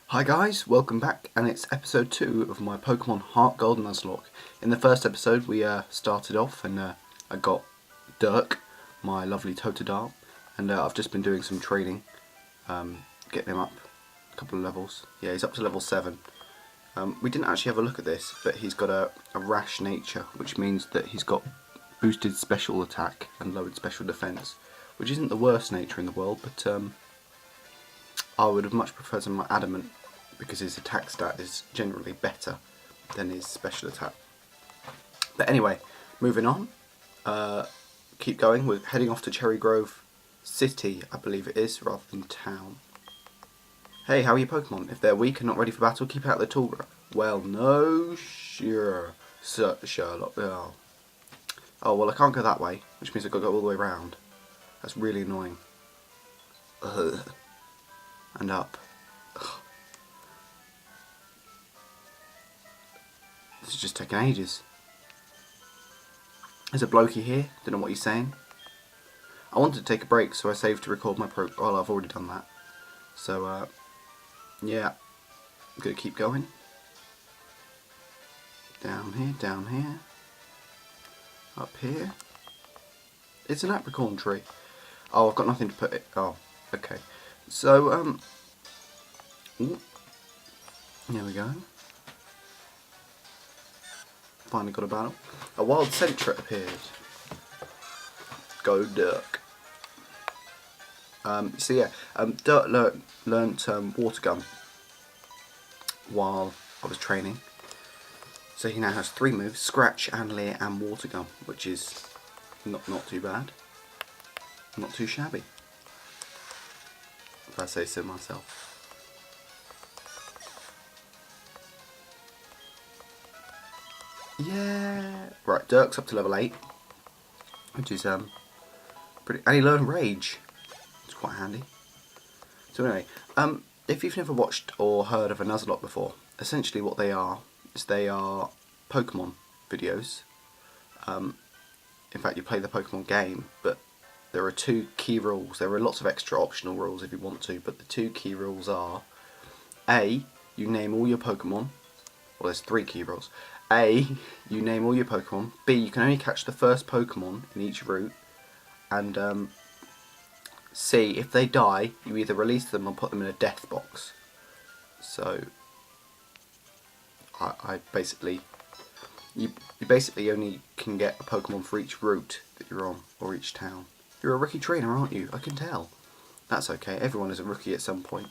Hi guys, welcome back, and it's episode 2 of my Pokemon Heart Gold Nuzlocke. In the first episode we started off and I got Dirk, my lovely Totodile, and I've just been doing some training, getting him up a couple of levels. Yeah, he's up to level 7. We didn't actually have a look at this, but he's got a rash nature, which means that he's got boosted special attack and lowered special defense, which isn't the worst nature in the world, but I would have much preferred something like Adamant, because his attack stat is generally better than his special attack. But anyway, moving on. Keep going. We're heading off to Cherry Grove City, I believe it is, rather than town. Hey, how are your Pokemon? If they're weak and not ready for battle, keep out the tool room. Well, no, sure, Sherlock. Oh, well, I can't go that way, which means I've got to go all the way round. That's really annoying. Ugh. And up. Ugh. This is just taking ages. There's a blokey here, don't know what he's saying. I wanted to take a break, so I saved to record my well, I've already done that. So, yeah, I'm going to keep going. Down here, up here. It's an apricorn tree. Oh, I've got nothing to put it. Oh, okay. So, here we go. Finally got a battle. A wild Sentret appeared. Go Dirk. So yeah, Dirk learnt Water Gun while I was training. So he now has 3 moves: Scratch, Anleer and Water Gun, which is not too bad. Not too shabby, if I say so myself. Yeah! Right, Dirk's up to level 8, which is pretty... and he learned Rage. It's quite handy. So anyway, if you've never watched or heard of a Nuzlocke before, essentially what they are is they are Pokemon videos. In fact, you play the Pokemon game, but there are 2 key rules. There are lots of extra optional rules if you want to, but the 2 key rules are: A, you name all your Pokemon. Well, there's 3 key rules. A, you name all your Pokemon. B, you can only catch the first Pokemon in each route. And C, if they die, you either release them or put them in a death box. So, I basically... You basically only can get a Pokemon for each route that you're on, or each town. You're a rookie trainer, aren't you? I can tell. That's okay, everyone is a rookie at some point.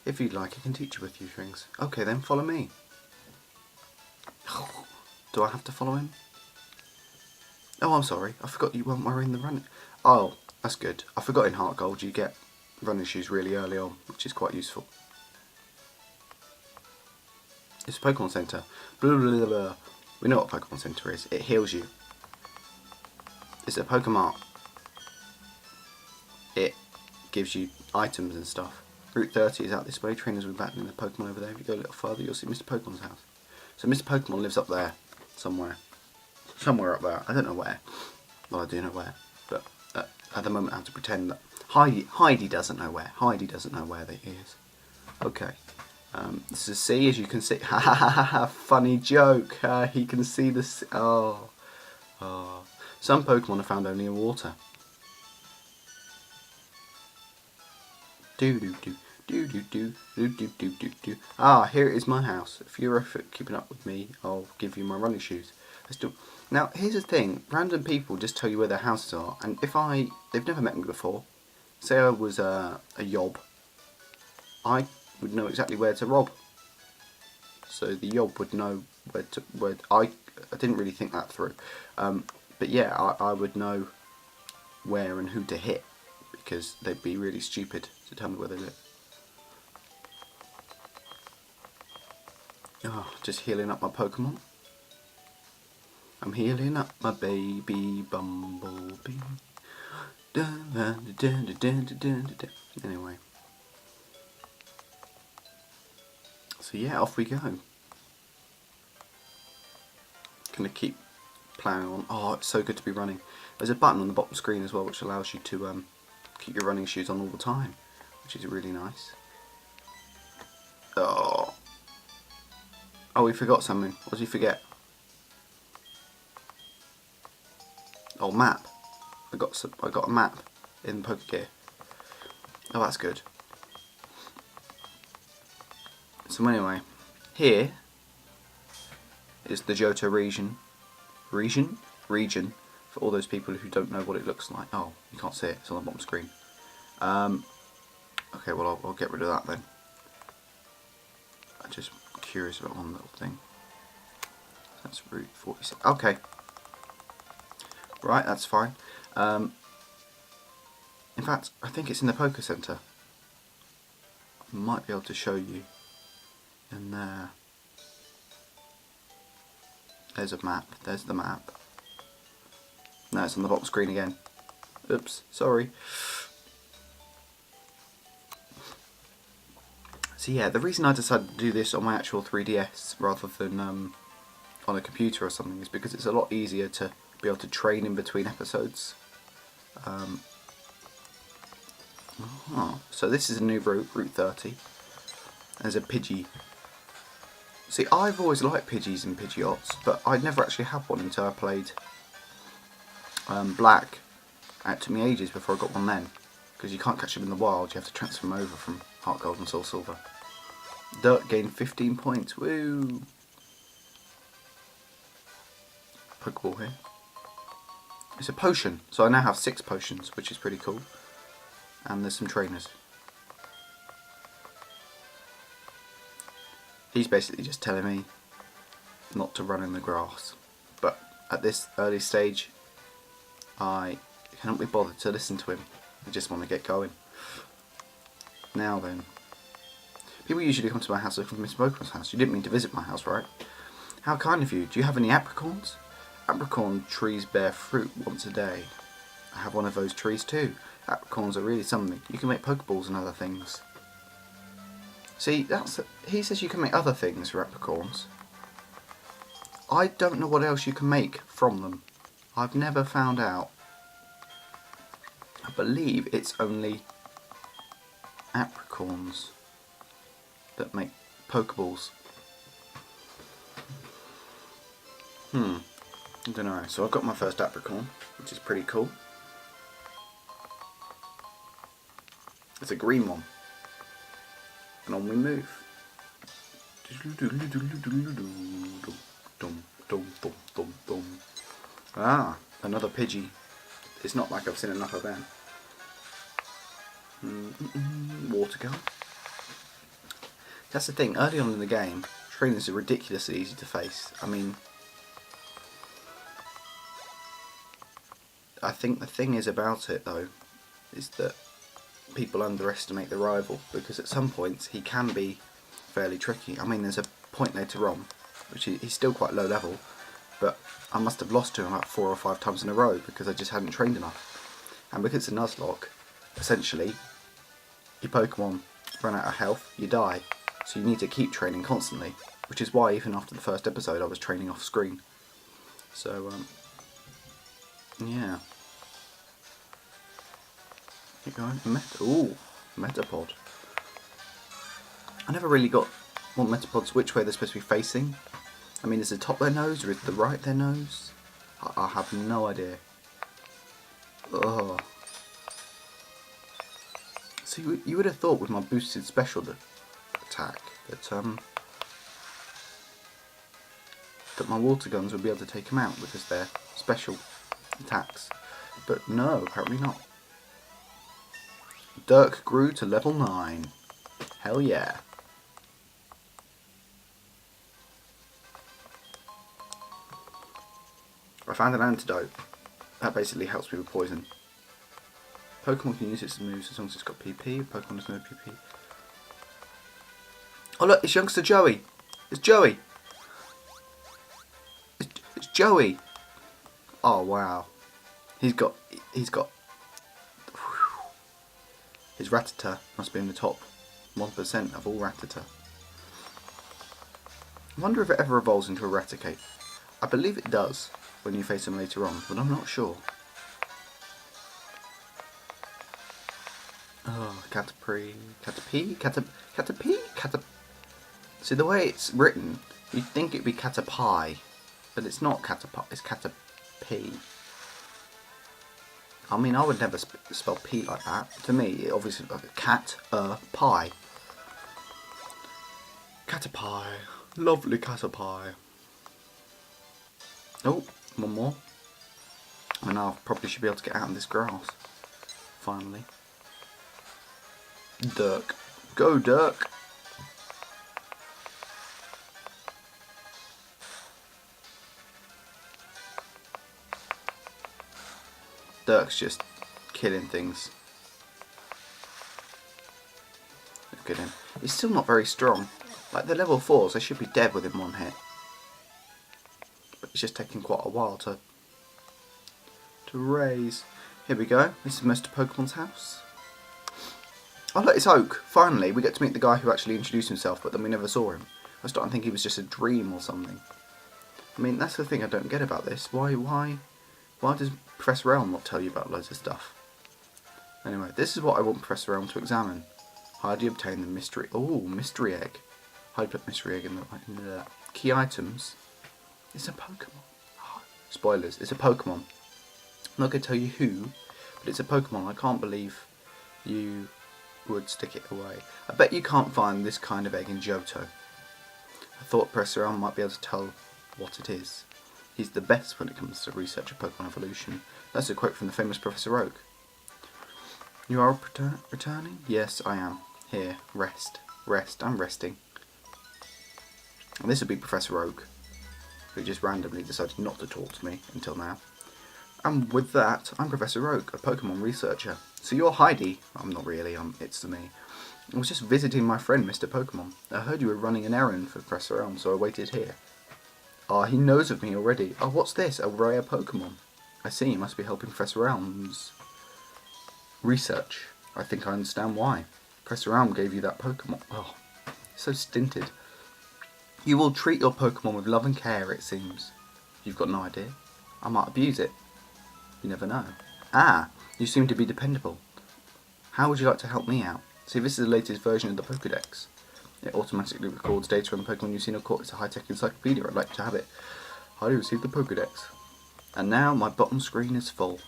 If you'd like, I can teach you a few things. Okay then, follow me. Do I have to follow him? Oh, I'm sorry. I forgot you weren't wearing the running... Oh, that's good. I forgot in Heart Gold you get running shoes really early on, which is quite useful. It's a Pokemon Center. Blah, blah, blah, blah. We know what a Pokemon Center is. It heals you. It's a Pokemon. It gives you items and stuff. Route 30 is out this way. Trainers will be battling the Pokemon over there. If you go a little further, you'll see Mr. Pokemon's house. So Mr. Pokemon lives up there, somewhere. Somewhere up there. I don't know where. Well, I do know where, but at the moment I have to pretend that Heidi doesn't know where. Heidi doesn't know where he is. Okay. This is C, as you can see. Ha ha ha ha ha! Funny joke. He can see the C. Oh. Oh. Some Pokemon are found only in water. Do do do. Do do do do do do do do. Ah, here is my house. If you're keeping up with me, I'll give you my running shoes. Now, here's the thing: random people just tell you where their houses are, and if they've never met me before. Say I was a yob, I would know exactly where to rob. So the yob would know where I didn't really think that through, but yeah, I would know where and who to hit, because they'd be really stupid to tell me where they live. Oh, just healing up my Pokemon. I'm healing up my baby Bumblebee. Anyway. So yeah, off we go. Gonna keep ploughing on. Oh, it's so good to be running. There's a button on the bottom screen as well which allows you to keep your running shoes on all the time, which is really nice. Oh. Oh, we forgot something. What did you forget? Oh, map. I got a map in Poker Gear. Oh, that's good. So anyway, here is the Johto region. Region for all those people who don't know what it looks like. Oh, you can't see it. It's on the bottom screen. Okay, well I'll get rid of that then. I'm just curious about one little thing. That's Route 46. Okay. Right, that's fine. In fact, I think it's in the Poker Center. I might be able to show you in there. There's a map. There's the map. No, it's on the bottom screen again. Oops, sorry. So yeah, the reason I decided to do this on my actual 3DS rather than on a computer or something is because it's a lot easier to be able to train in between episodes. So this is a new route, Route 30. There's a Pidgey. See, I've always liked Pidgeys and Pidgeots, but I'd never actually had one until I played Black. It took me ages before I got one then, because you can't catch them in the wild, you have to transfer them over from Heart Gold and Soul Silver. Dirk gained 15 points, woo! Pokeball here. It's a potion, so I now have 6 potions, which is pretty cool. And there's some trainers. He's basically just telling me not to run in the grass. But at this early stage, I cannot be bothered to listen to him. I just want to get going. Now then. People usually come to my house looking for Miss Pokemon's house. You didn't mean to visit my house, right? How kind of you. Do you have any apricorns? Apricorn trees bear fruit once a day. I have one of those trees too. Apricorns are really something. You can make Pokeballs and other things. See, he says you can make other things for apricorns. I don't know what else you can make from them. I've never found out. I believe it's only apricorns that make Pokeballs. I don't know. So I've got my first apricorn, which is pretty cool. It's a green one. And on we move. Ah, another Pidgey. It's not like I've seen enough of them. Water gun. That's the thing, early on in the game, trainers are ridiculously easy to face. I mean, I think the thing is about it though, is that people underestimate the rival, because at some points he can be fairly tricky. I mean, there's a point later on, which he's still quite low level, but I must have lost to him about 4 or 5 times in a row because I just hadn't trained enough. And because it's a Nuzlocke, essentially, your Pokemon run out of health, you die. So you need to keep training constantly, which is why even after the first episode I was training off screen. So, yeah. Keep going. Metapod. I never really got what Metapods, which way they're supposed to be facing. I mean, is the top their nose or is the right their nose? I have no idea. Ugh. So you would have thought with my boosted special attack that my water guns would be able to take them out because they're special attacks. But no, apparently not. Dirk grew to level 9. Hell yeah. I found an antidote. That basically helps me with poison. Pokemon can use its moves as long as it's got PP. Pokemon has no PP. Oh look, it's youngster Joey. It's Joey. It's Joey. Oh wow. He's got his Rattata must be in the top 1% of all Rattata. I wonder if it ever evolves into a Raticate. I believe it does when you face him later on, but I'm not sure. Oh, Caterpie. See, the way it's written, you'd think it'd be Caterpie, but it's not Caterpie, it's Caterpie. I mean, I would never spell P like that. To me, it obviously like a cat, pie. Caterpie. Lovely Caterpie. Oh, one more. And now I probably should be able to get out of this grass. Finally. Dirk. Go, Dirk. Dirk's just killing things. Look at him. He's still not very strong. Like the level 4s, they should be dead within one hit. But it's just taking quite a while to raise. Here we go. This is Mr. Pokemon's house. Oh look, it's Oak. Finally, we get to meet the guy who actually introduced himself, but then we never saw him. I was starting to think he was just a dream or something. I mean, that's the thing I don't get about this. Why does Professor Elm not tell you about loads of stuff? Anyway, this is what I want Professor Elm to examine. How do you obtain the mystery... Oh, mystery egg. How do you put mystery egg in the key items? It's a Pokemon. Oh, spoilers, it's a Pokemon. I'm not going to tell you who, but it's a Pokemon. I can't believe you would stick it away. I bet you can't find this kind of egg in Johto. I thought Professor Elm might be able to tell what it is. He's the best when it comes to research of Pokemon evolution. That's a quote from the famous Professor Oak. You are returning? Yes, I am. Here, rest. Rest. I'm resting. And this would be Professor Oak, who just randomly decided not to talk to me until now. And with that, I'm Professor Oak, a Pokemon researcher. So you're Heidi. I'm not really, it's me. I was just visiting my friend, Mr. Pokemon. I heard you were running an errand for Professor Elm, so I waited here. Ah, he knows of me already. Oh, what's this? A rare Pokemon. I see, you must be helping Professor Elm's research. I think I understand why. Professor Elm gave you that Pokemon. Oh, so stinted. You will treat your Pokemon with love and care, it seems. You've got no idea. I might abuse it. You never know. Ah, you seem to be dependable. How would you like to help me out? See, this is the latest version of the Pokédex. It automatically records data on the Pokemon you've seen or caught. It's a high-tech encyclopedia. I'd like to have it. How do you receive the Pokédex? And now my bottom screen is full.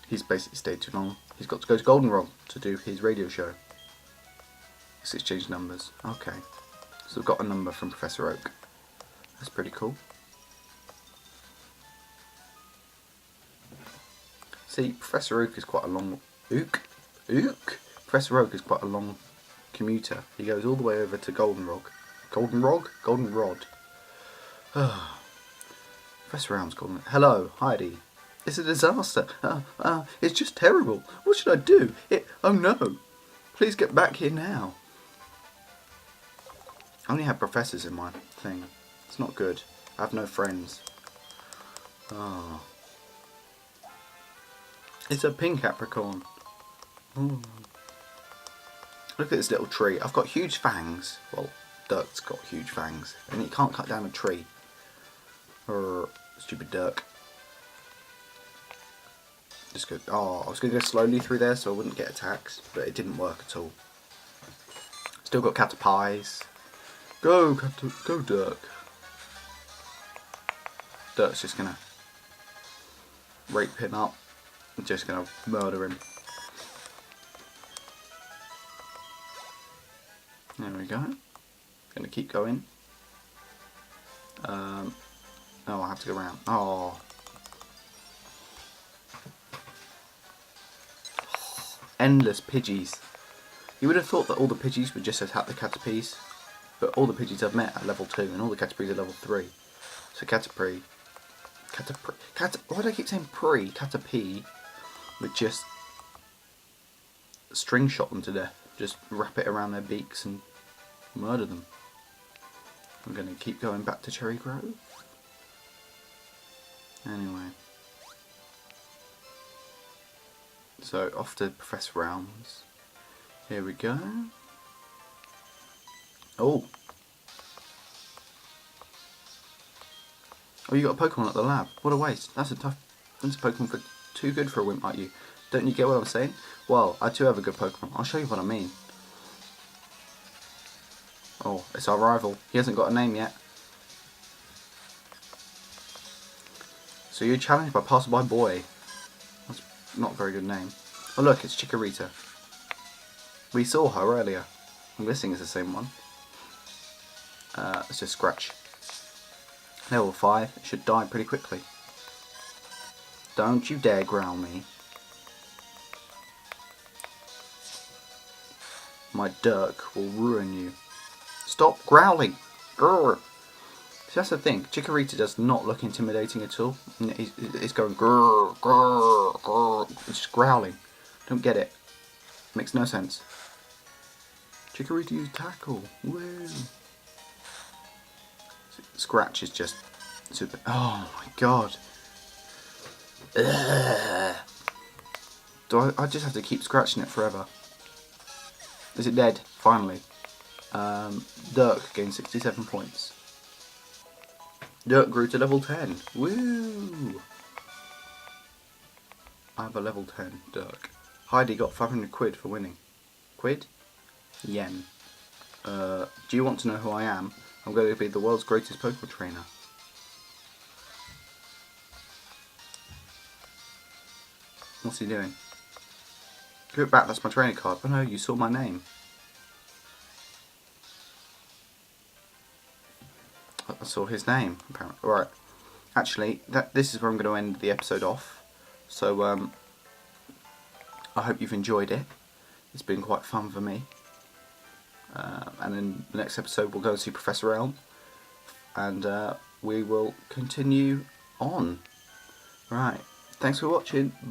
He's basically stayed too long. He's got to go to Goldenrod to do his radio show. Let's exchange numbers. Okay. So we've got a number from Professor Oak. That's pretty cool. See, Professor Oak is quite a long... Professor Oak is quite a long commuter. He goes all the way over to Goldenrod. Goldenrod. Professor Elm's calling it. Hello, Heidi. It's a disaster. It's just terrible. What should I do? Oh no. Please get back here now. I only have professors in my thing. It's not good. I have no friends. Oh. It's a pink apricorn. Ooh. Look at this little tree. I've got huge fangs. Well, Dirk's got huge fangs. And he can't cut down a tree. Stupid Dirk. Just go. Oh, I was going to go slowly through there so I wouldn't get attacks. But it didn't work at all. Still got Caterpies. Go, go Dirk. Dirk's just going to rape him up. I'm just going to murder him. There we go. Going to keep going. Oh, I have to go around. Oh. Endless Pidgeys. You would have thought that all the Pidgeys would just attack the Caterpies, but all the Pidgeys I've met are level 2 and all the Caterpies are level 3. So Caterpie, why do I keep saying pre? Caterpie would just string shot them to death. Just wrap it around their beaks and murder them. I'm going to keep going back to Cherry Grove. Anyway. So off to Professor Elm's. Here we go. Oh. Oh, you got a Pokemon at the lab. What a waste. That's a Pokemon for too good for a wimp like you. Don't you get what I'm saying? Well, I too have a good Pokemon. I'll show you what I mean. Oh, it's our rival. He hasn't got a name yet. So you're challenged by Passerby Boy. That's not a very good name. Oh look, it's Chikorita. We saw her earlier. I'm guessing it's the same one. Let's just scratch. Level 5. It should die pretty quickly. Don't you dare growl me. My Dirk will ruin you. Stop growling! Grrr. See, that's the thing. Chikorita does not look intimidating at all. He's going grrr, grrr, grrr. It's just growling. Don't get it. Makes no sense. Chikorita use tackle. Woo! Scratch is just super. Oh my god. Ugh. Do I just have to keep scratching it forever? Is it dead? Finally. Dirk gained 67 points. Dirk grew to level 10. Woo! I have a level 10 Dirk. Heidi got 500 quid for winning. Quid? Yen. Do you want to know who I am? I'm going to be the world's greatest Pokemon trainer. What's he doing? Give it back, that's my trainer card. Oh no, you saw my name. I saw his name, apparently. Alright. Actually, this is where I'm going to end the episode off. So, I hope you've enjoyed it. It's been quite fun for me. And in the next episode we'll go and see Professor Elm. And we will continue on. Right. Thanks for watching.